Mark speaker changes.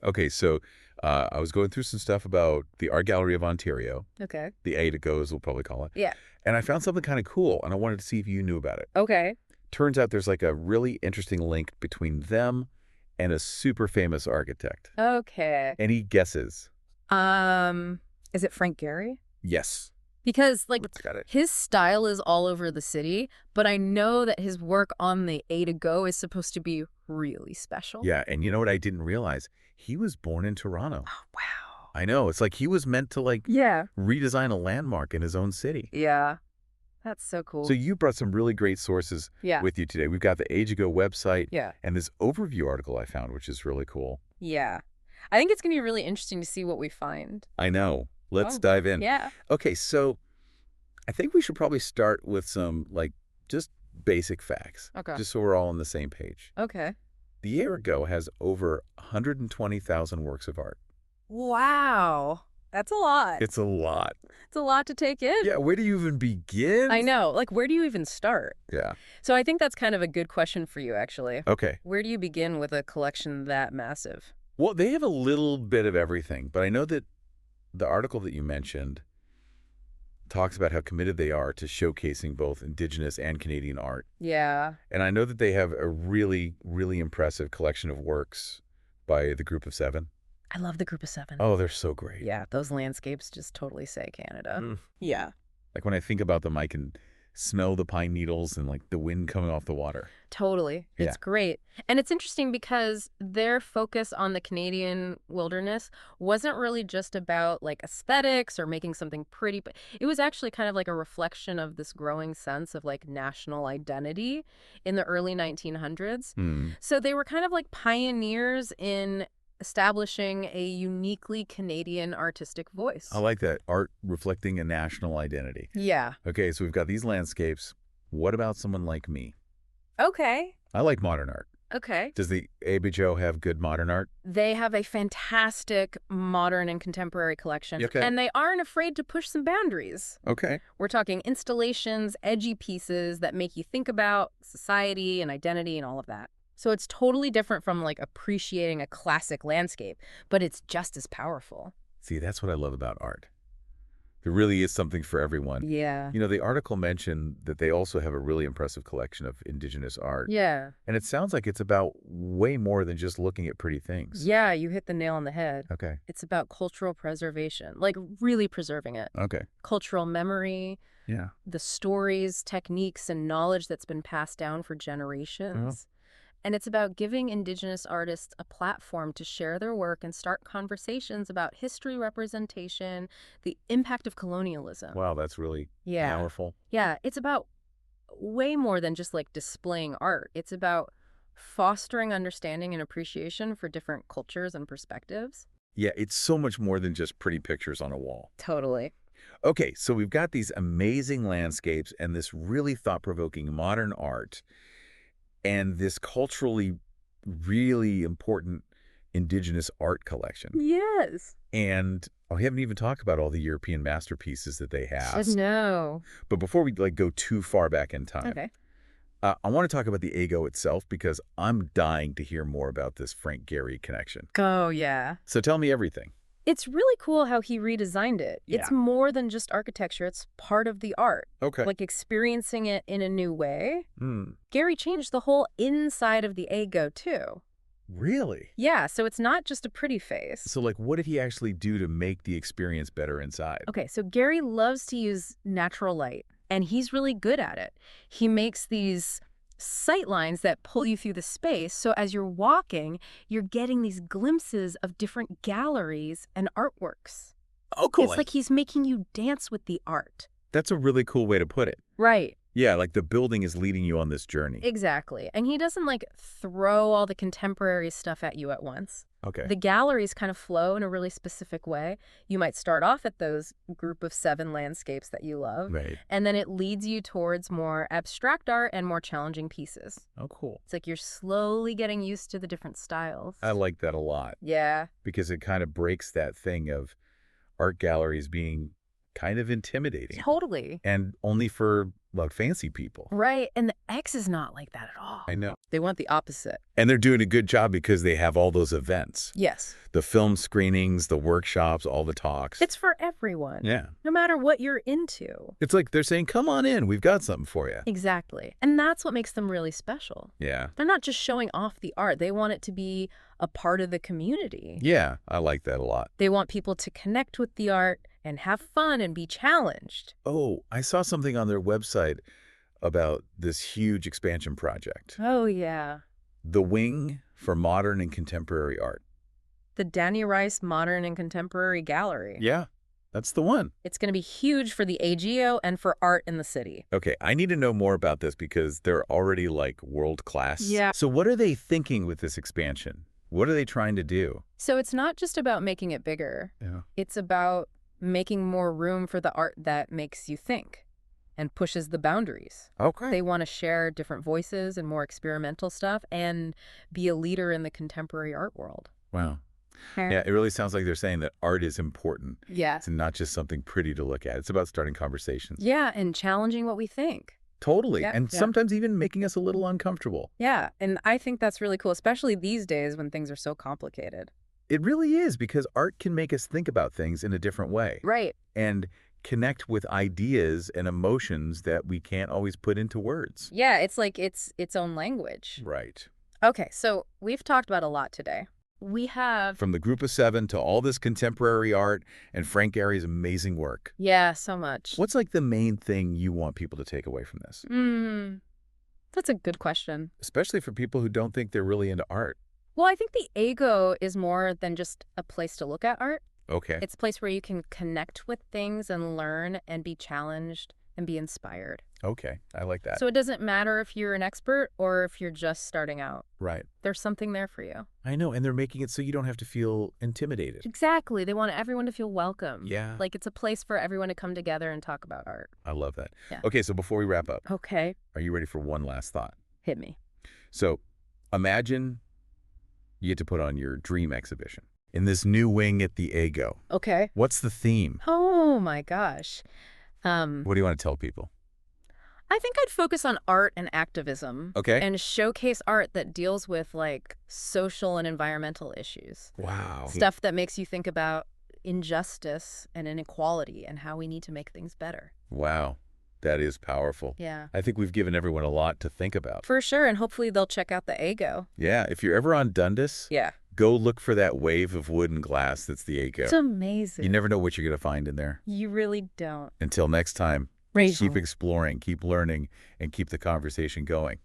Speaker 1: Okay, so I was going through some stuff about the Art Gallery of Ontario,
Speaker 2: Okay.
Speaker 1: the A to go, as we'll probably call it,
Speaker 2: Yeah.
Speaker 1: and I found something kind of cool, and I wanted to see if you knew about it.
Speaker 2: Okay.
Speaker 1: Turns out there's like a really interesting link between them and a super famous architect.
Speaker 2: Okay.
Speaker 1: Any guesses?
Speaker 2: Um, is it Frank Gehry?
Speaker 1: Yes.
Speaker 2: Because, like,
Speaker 1: Let's got it.
Speaker 2: his style is all over the city, but I know that his work on the A to go is supposed to be really special.
Speaker 1: Yeah, and you know what I didn't realize? He was born in Toronto.
Speaker 2: Oh, wow.
Speaker 1: I know. It's like he was meant to like
Speaker 2: Yeah.
Speaker 1: redesign a landmark in his own city.
Speaker 2: Yeah. That's so
Speaker 1: So
Speaker 2: cool.
Speaker 1: you brought some really great sources
Speaker 2: Yeah.
Speaker 1: with you today. We've got the Age Ago website
Speaker 2: Yeah.
Speaker 1: and this overview article I found, which is really cool.
Speaker 2: Yeah. I think it's going to be really interesting to see what we find.
Speaker 1: I know. Let's
Speaker 2: Oh,
Speaker 1: dive in.
Speaker 2: yeah.
Speaker 1: Okay, so I think we should probably start with some like just basic facts,
Speaker 2: Okay.
Speaker 1: just so we're all on the same page.
Speaker 2: Okay.
Speaker 1: The Ago has over 120,000 works of art.
Speaker 2: Wow. That's a lot.
Speaker 1: It's a lot.
Speaker 2: It's a lot to take in.
Speaker 1: Yeah, where do you even begin?
Speaker 2: I know. Like, where do you even start?
Speaker 1: Yeah.
Speaker 2: So I think that's kind of a good question for you, actually.
Speaker 1: Okay.
Speaker 2: Where do you begin with a collection that massive?
Speaker 1: Well, they have a little bit of everything, but I know that the article that you mentioned talks about how committed they are to showcasing both Indigenous and Canadian art.
Speaker 2: Yeah.
Speaker 1: And I know that they have a really, really impressive collection of works by the Group of Seven.
Speaker 2: I love the Group of Seven.
Speaker 1: Oh, they're so great.
Speaker 2: Yeah, those landscapes just totally say Canada.
Speaker 1: Mm.
Speaker 2: Yeah.
Speaker 1: Like when I think about them, I can smell the pine needles and like the wind coming off the water.
Speaker 2: Totally.
Speaker 1: Yeah.
Speaker 2: It's great. And it's interesting because their focus on the Canadian wilderness wasn't really just about like aesthetics or making something pretty, but it was actually kind of like a reflection of this growing sense of like national identity in the early 1900s.
Speaker 1: Hmm.
Speaker 2: So they were kind of like pioneers in establishing a uniquely Canadian artistic voice.
Speaker 1: I like that. Art reflecting a national identity.
Speaker 2: Yeah.
Speaker 1: Okay, so we've got these landscapes. What about someone like me?
Speaker 2: Okay.
Speaker 1: I like modern art.
Speaker 2: Okay.
Speaker 1: Does the ABJO have good modern art?
Speaker 2: They have a fantastic modern and contemporary collection,
Speaker 1: Okay.
Speaker 2: and they aren't afraid to push some boundaries.
Speaker 1: Okay.
Speaker 2: We're talking installations, edgy pieces that make you think about society and identity and all of that. So it's totally different from like appreciating a classic landscape, but it's just as powerful.
Speaker 1: See, that's what I love about art. There really is something for everyone.
Speaker 2: Yeah.
Speaker 1: You know, the article mentioned that they also have a really impressive collection of Indigenous art.
Speaker 2: Yeah.
Speaker 1: And it sounds like it's about way more than just looking at pretty things.
Speaker 2: Yeah, you hit the nail on the head.
Speaker 1: Okay.
Speaker 2: It's about cultural preservation, like really preserving it.
Speaker 1: Okay.
Speaker 2: Cultural memory,
Speaker 1: Yeah.
Speaker 2: the stories, techniques, and knowledge that's been passed down for generations. And it's about giving Indigenous artists a platform to share their work and start conversations about history representation, the impact of colonialism.
Speaker 1: Wow, that's really powerful.
Speaker 2: Yeah, it's about way more than just like displaying art. It's about fostering understanding and appreciation for different cultures and perspectives.
Speaker 1: Yeah, it's so much more than just pretty pictures on a wall.
Speaker 2: Totally.
Speaker 1: Okay, so we've got these amazing landscapes and this really thought-provoking modern art and this culturally really important Indigenous art collection.
Speaker 2: Yes.
Speaker 1: And we haven't even talked about all the European masterpieces that they have.
Speaker 2: No.
Speaker 1: But before we like go too far back in time,
Speaker 2: Okay.
Speaker 1: I want to talk about the Ago itself because I'm dying to hear more about this Frank Gehry connection.
Speaker 2: Oh, yeah.
Speaker 1: So tell me everything.
Speaker 2: It's really cool how he redesigned it.
Speaker 1: Yeah.
Speaker 2: It's more than just architecture. It's part of the art.
Speaker 1: Okay.
Speaker 2: Like experiencing it in a new way.
Speaker 1: Hmm.
Speaker 2: Gehry changed the whole inside of the Ago, too.
Speaker 1: Really?
Speaker 2: Yeah, so it's not just a pretty face.
Speaker 1: So like what did he actually do to make the experience better inside?
Speaker 2: Okay, so Gehry loves to use natural light, and he's really good at it. He makes these sight lines that pull you through the space, so as you're walking, you're getting these glimpses of different galleries and artworks.
Speaker 1: Oh, cool.
Speaker 2: It's like he's making you dance with the art.
Speaker 1: That's a really cool way to put it.
Speaker 2: Right.
Speaker 1: Yeah, like the building is leading you on this journey.
Speaker 2: Exactly. And he doesn't like throw all the contemporary stuff at you at once.
Speaker 1: Okay.
Speaker 2: The galleries kind of flow in a really specific way. You might start off at those Group of Seven landscapes that you love,
Speaker 1: Right.
Speaker 2: and then it leads you towards more abstract art and more challenging pieces.
Speaker 1: Oh, cool.
Speaker 2: It's like you're slowly getting used to the different styles.
Speaker 1: I like that a lot
Speaker 2: Yeah,
Speaker 1: because it kind of breaks that thing of art galleries being kind of intimidating
Speaker 2: totally.
Speaker 1: and only for about fancy people.
Speaker 2: Right. And the X is not like that at
Speaker 1: I
Speaker 2: all.
Speaker 1: know.
Speaker 2: They want the opposite.
Speaker 1: And they're doing a good job because they have all those events.
Speaker 2: Yes.
Speaker 1: The film screenings, the workshops, all the talks.
Speaker 2: It's for everyone.
Speaker 1: Yeah.
Speaker 2: No matter what you're into.
Speaker 1: It's like they're saying, come on in, we've got something for you.
Speaker 2: Exactly. And that's what makes them really special.
Speaker 1: Yeah.
Speaker 2: They're not just showing off the art. They want it to be a part of the community.
Speaker 1: Yeah, I like that a lot.
Speaker 2: They want people to connect with the art and have fun and be challenged.
Speaker 1: Oh, I saw something on their website about this huge expansion project.
Speaker 2: Oh, yeah.
Speaker 1: The Wing for Modern and Contemporary Art.
Speaker 2: The Danny Rice Modern and Contemporary Gallery.
Speaker 1: Yeah, that's the one.
Speaker 2: It's going to be huge for the AGO and for art in the city.
Speaker 1: Okay, I need to know more about this because they're already like world class.
Speaker 2: Yeah.
Speaker 1: So what are they thinking with this expansion? What are they trying to do?
Speaker 2: So it's not just about making it bigger.
Speaker 1: Yeah.
Speaker 2: It's about making more room for the art that makes you think and pushes the boundaries.
Speaker 1: Okay.
Speaker 2: They want to share different voices and more experimental stuff and be a leader in the contemporary art world.
Speaker 1: Wow. Yeah, it really sounds like they're saying that art is important.
Speaker 2: Yeah.
Speaker 1: It's not just something pretty to look at. It's about starting conversations.
Speaker 2: Yeah, and challenging what we think.
Speaker 1: Totally.
Speaker 2: Yeah,
Speaker 1: And
Speaker 2: yeah.
Speaker 1: sometimes even making us a little uncomfortable.
Speaker 2: Yeah, and I think that's really cool, especially these days when things are so complicated.
Speaker 1: It really is because art can make us think about things in a different way
Speaker 2: Right.
Speaker 1: and connect with ideas and emotions that we can't always put into words.
Speaker 2: Yeah, it's like its own language.
Speaker 1: Right.
Speaker 2: Okay, so we've talked about a lot today. We have,
Speaker 1: From the Group of Seven to all this contemporary art and Frank Gehry's amazing work.
Speaker 2: yeah, so much.
Speaker 1: What's like the main thing you want people to take away from this?
Speaker 2: That's a good question.
Speaker 1: Especially for people who don't think they're really into art.
Speaker 2: Well, I think the AGO is more than just a place to look at art.
Speaker 1: Okay.
Speaker 2: It's a place where you can connect with things and learn and be challenged and be inspired.
Speaker 1: Okay. I like that.
Speaker 2: So it doesn't matter if you're an expert or if you're just starting out.
Speaker 1: Right.
Speaker 2: There's something there for you.
Speaker 1: I know. And they're making it so you don't have to feel intimidated.
Speaker 2: Exactly. They want everyone to feel welcome.
Speaker 1: Yeah.
Speaker 2: Like it's a place for everyone to come together and talk about art.
Speaker 1: I love that.
Speaker 2: Yeah.
Speaker 1: Okay. So before we wrap up,
Speaker 2: Okay.
Speaker 1: are you ready for one last thought?
Speaker 2: Hit me.
Speaker 1: So imagine you get to put on your dream exhibition in this new wing at the AGO.
Speaker 2: Okay.
Speaker 1: What's the theme?
Speaker 2: Oh my gosh.
Speaker 1: What do you want to tell people?
Speaker 2: I think I'd focus on art and activism.
Speaker 1: Okay.
Speaker 2: And showcase art that deals with like social and environmental issues.
Speaker 1: Wow.
Speaker 2: Stuff that makes you think about injustice and inequality and how we need to make things better.
Speaker 1: Wow. That is powerful.
Speaker 2: Yeah.
Speaker 1: I think we've given everyone a lot to think about.
Speaker 2: For sure. And hopefully they'll check out the AGO.
Speaker 1: Yeah. If you're ever on Dundas,
Speaker 2: Yeah.
Speaker 1: go look for that wave of wood and glass that's the AGO.
Speaker 2: It's amazing.
Speaker 1: You never know what you're going to find in there.
Speaker 2: You really don't.
Speaker 1: Until next time,
Speaker 2: Rachel.
Speaker 1: keep exploring, keep learning, and keep the conversation going.